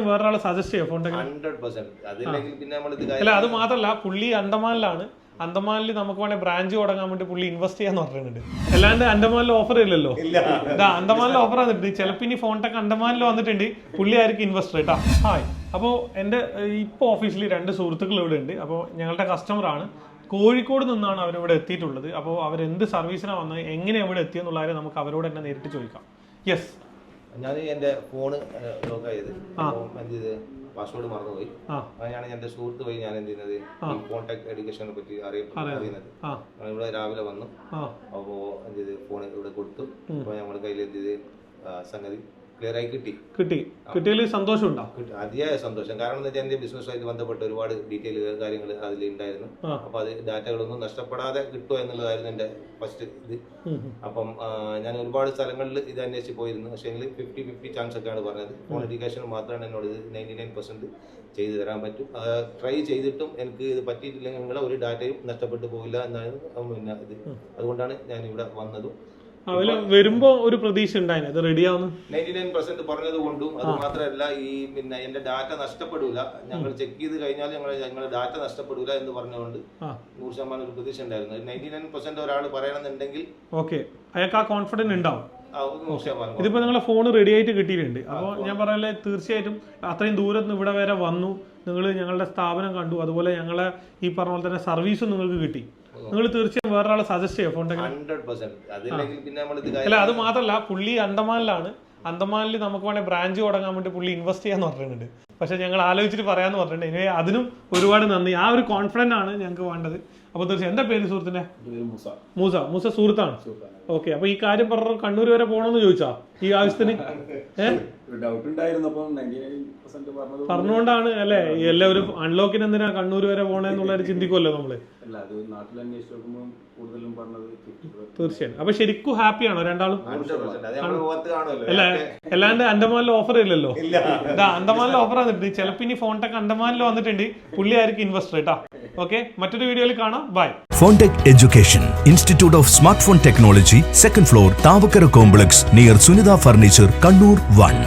വേറൊരാളെ സജസ്റ്റ് ചെയ്യാം ഫോൺ അല്ല അത് മാത്രമല്ല പുള്ളി അണ്ടമാനിലാണ്. അണ്ടമാനിൽ നമുക്ക് വേണേൽ ബ്രാഞ്ച് തുടങ്ങാൻ വേണ്ടി പുള്ളി ഇൻവെസ്റ്റ് ചെയ്യാന്ന് പറഞ്ഞിട്ടുണ്ട്. അല്ലാണ്ട് അണ്ടമാനിൽ ഓഫർ ഇല്ലല്ലോ. അണ്ടമാനിൽ ഓഫർ വന്നിട്ടുണ്ട്. ചിലപ്പോൾ ഇനി ഫോൺടെക് അണ്ടമാനിൽ വന്നിട്ടുണ്ട്. പുള്ളി ആയിരിക്കും ഇൻവെസ്റ്റർ കേട്ടോ. ഹായ്, അപ്പോൾ എൻ്റെ ഇപ്പോൾ ഓഫീസിൽ 2 സുഹൃത്തുക്കൾ ഇവിടെ ഉണ്ട്. അപ്പോൾ ഞങ്ങളുടെ കസ്റ്റമറാണ്. കോഴിക്കോട് നിന്നാണ് അവരിവിടെ എത്തിയിട്ടുള്ളത്. അപ്പോൾ അവരെന്ത് സർവീസിനാണ് വന്നത്, എങ്ങനെ ഇവിടെ എത്തിയെന്നുള്ള കാര്യം നമുക്ക് അവരോട് തന്നെ നേരിട്ട് ചോദിക്കാം. യെസ്, ഞാൻ എൻ്റെ ഫോണ് ലോക്ക് ആയത് എന്ത് ചെയ്ത് പാസ്വേഡ് മറന്നുപോയി. അങ്ങനെയാണ് എൻ്റെ സുഹൃത്ത് വഴി ഞാൻ എന്ത് ചെയ്യുന്നത് ഫോൺടെക് എഡ്യൂക്കേഷനെ പറ്റി അറിയുന്നത്. ഇവിടെ രാവിലെ വന്നു. അപ്പോൾ എന്ത് ചെയ്ത് ഫോൺ ഇവിടെ കൊടുത്തു. അപ്പോൾ നമ്മുടെ കയ്യിൽ എന്ത് ചെയ്ത് സംഗതി ക്ലിയർ ആയി കിട്ടിയതിൽ സന്തോഷമുണ്ടോ? അതിയായ സന്തോഷം. കാരണം എന്താ വെച്ചാൽ എൻ്റെ ബിസിനസ്സുമായിട്ട് ബന്ധപ്പെട്ട ഒരുപാട് ഡീറ്റെയിൽ കാര്യങ്ങൾ അതിൽ ഉണ്ടായിരുന്നു. അപ്പൊ അത് ഡാറ്റകളൊന്നും നഷ്ടപ്പെടാതെ കിട്ടുമോ എന്നുള്ളതായിരുന്നു എൻ്റെ ഫസ്റ്റ് ഇത്. അപ്പം ഞാൻ ഒരുപാട് സ്ഥലങ്ങളിൽ ഇത് അന്വേഷിച്ച് പോയിരുന്നു. പക്ഷേ 50-50 ചാൻസ് ഒക്കെയാണ് പറഞ്ഞത്. ഫോൺ എഡ്യൂക്കേഷൻ മാത്രമാണ് എന്നോട് ഇത് 99% ചെയ്തു തരാൻ പറ്റും. ട്രൈ ചെയ്തിട്ടും എനിക്ക് ഇത് പറ്റിയിട്ടില്ലെങ്കിൽ നിങ്ങളെ ഒരു ഡാറ്റയും നഷ്ടപ്പെട്ടു പോകില്ല എന്നാണ് പിന്നെ ഇത്. അതുകൊണ്ടാണ് ഞാൻ ഇവിടെ വന്നതും. വരുമ്പോ ഒരു പ്രതീക്ഷ ഉണ്ടായിരുന്നു ഇത് റെഡിയാവുന്നു. 99% പറഞ്ഞത് കൊണ്ടും അത് മാത്രമല്ല ഈ പിന്നെ എന്റെ ഡാറ്റ നഷ്ടപ്പെടൂല, ഞങ്ങൾ ചെക്ക് ചെയ്ത് കഴിഞ്ഞാൽ ഞങ്ങളുടെ ഡാറ്റ നഷ്ടപ്പെടൂല എന്ന് പറഞ്ഞുകൊണ്ട് 100% ഒരു പ്രതീക്ഷ ഉണ്ടായിരുന്നു. 99% ഒരാൾ പറയണമെന്നുണ്ടെങ്കിൽ ഓക്കെ അയാൾക്ക് ആ കോൺഫിഡൻസ് ഉണ്ടാവും. ഇതിപ്പോ നിങ്ങളെ ഫോൺ റെഡി ആയിട്ട് കിട്ടിയിട്ടുണ്ട്. അപ്പോൾ ഞാൻ പറയല്ലേ, തീർച്ചയായിട്ടും അത്രയും ദൂരത്ത് നിന്ന് ഇവിടെ വരെ വന്നു, നിങ്ങൾ ഞങ്ങളുടെ സ്ഥാപനം കണ്ടു, അതുപോലെ ഞങ്ങളെ ഈ പറഞ്ഞ പോലെ തന്നെ സർവീസും നിങ്ങൾക്ക് കിട്ടി. നിങ്ങൾ തീർച്ചയായും വേറൊരാളെ സജസ്റ്റ് ചെയ്യാം ഫോൺടെക്. അല്ല അത് മാത്രമല്ല പുള്ളി അണ്ടമാനിലാണ്. അണ്ടമാനിൽ നമുക്ക് വേണേൽ ബ്രാഞ്ച് തുടങ്ങാൻ വേണ്ടി പുള്ളി ഇൻവെസ്റ്റ് ചെയ്യാന്ന് പറഞ്ഞിട്ടുണ്ട്. പക്ഷെ ഞങ്ങൾ ആലോചിച്ചിട്ട് പറയാന്ന് പറഞ്ഞിട്ടുണ്ട്. ഇനി അതിനും ഒരുപാട് നന്ദി. ആ ഒരു കോൺഫിഡൻസ് ആണ് ഞങ്ങൾക്ക് വേണ്ടത്. അപ്പൊ തീർച്ചയായും എന്താ പേര് സുഹൃത്തിന്റെ? മൂസ സുഹൃത്താണ്. ഓക്കെ, അപ്പൊ ഈ കാര്യം പറഞ്ഞു കണ്ണൂർ വരെ പോകണമെന്ന് ചോദിച്ചാ ഈ ആവശ്യത്തിന് പറഞ്ഞുകൊണ്ടാണ് അല്ലെ? എല്ലാവരും അൺലോക്കിന് എന്തിനാ കണ്ണൂർ വരെ പോണെന്നുള്ളൊരു ചിന്തിക്കുമല്ലോ നമ്മള്. തീർച്ചയായും. അപ്പൊ ശരിക്കും ഹാപ്പിയാണോ രണ്ടാളും? അല്ല, അല്ലാണ്ട് അണ്ടമാനിൽ ഓഫർ ഇല്ലല്ലോ. അണ്ടമാനിൽ ഓഫർ വന്നിട്ടുണ്ട്. ചിലപ്പോൾ ഇനി ഫോൺടെക് അണ്ടമാനിൽ വന്നിട്ടുണ്ട്. പുള്ളി ആയിരിക്കും ഇൻവെസ്റ്റർ കേട്ടോ. ഓക്കെ, മറ്റൊരു വീഡിയോയിൽ കാണാം. Bye. Phonetech education institute of smart phone technology, 2nd floor, Thavakkara complex, near Sunitha furniture, Kannur 1.